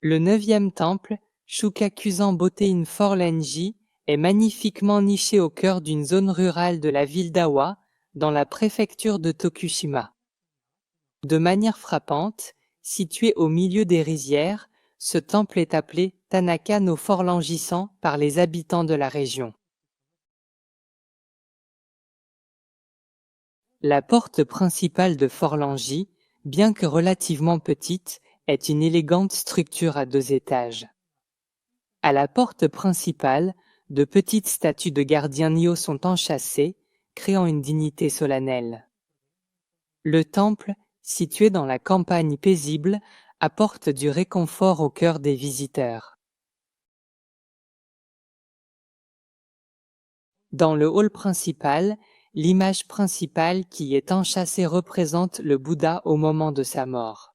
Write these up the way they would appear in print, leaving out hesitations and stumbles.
Le 9e temple, Shukakusan Botein Forlenji, est magnifiquement niché au cœur d'une zone rurale de la ville d'Awa, dans la préfecture de Tokushima. De manière frappante, situé au milieu des rizières, ce temple est appelé Tanaka no Forlanji-san par les habitants de la région. La porte principale de Forlanji, bien que relativement petite, est une élégante structure à 2 étages. À la porte principale, de petites statues de gardiens Nio sont enchâssées, créant une dignité solennelle. Le temple, situé dans la campagne paisible, apporte du réconfort au cœur des visiteurs. Dans le hall principal, l'image principale qui y est enchâssée représente le Bouddha au moment de sa mort.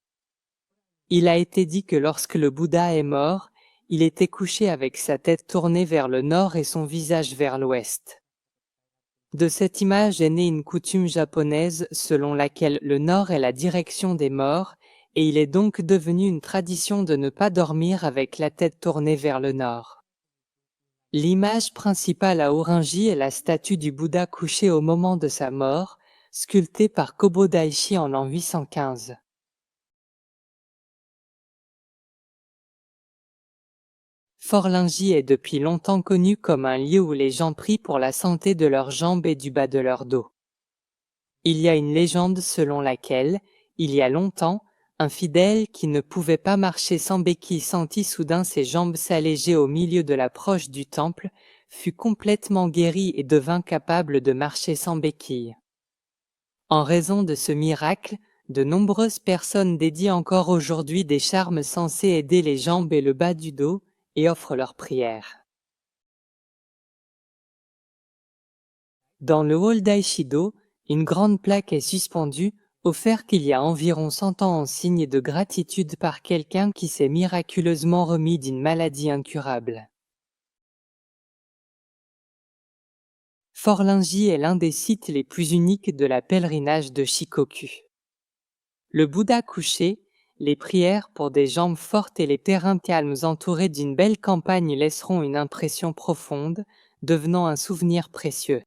Il a été dit que lorsque le Bouddha est mort, il était couché avec sa tête tournée vers le nord et son visage vers l'ouest. De cette image est née une coutume japonaise selon laquelle le nord est la direction des morts, et il est donc devenu une tradition de ne pas dormir avec la tête tournée vers le nord. L'image principale à Orinji est la statue du Bouddha couché au moment de sa mort, sculptée par Kobo Daishi en l'an 815. Forlingi est depuis longtemps connu comme un lieu où les gens prient pour la santé de leurs jambes et du bas de leur dos. Il y a une légende selon laquelle, il y a longtemps, un fidèle qui ne pouvait pas marcher sans béquille sentit soudain ses jambes s'alléger au milieu de l'approche du temple, fut complètement guéri et devint capable de marcher sans béquille. En raison de ce miracle, de nombreuses personnes dédient encore aujourd'hui des charmes censés aider les jambes et le bas du dos, et offrent leurs prières. Dans le hall d'Aishido, une grande plaque est suspendue, offerte il y a environ 100 ans en signe de gratitude par quelqu'un qui s'est miraculeusement remis d'une maladie incurable. Forlingi est l'un des sites les plus uniques de la pèlerinage de Shikoku. Le Bouddha couché, les prières pour des jambes fortes et les terrains calmes entourés d'une belle campagne laisseront une impression profonde, devenant un souvenir précieux.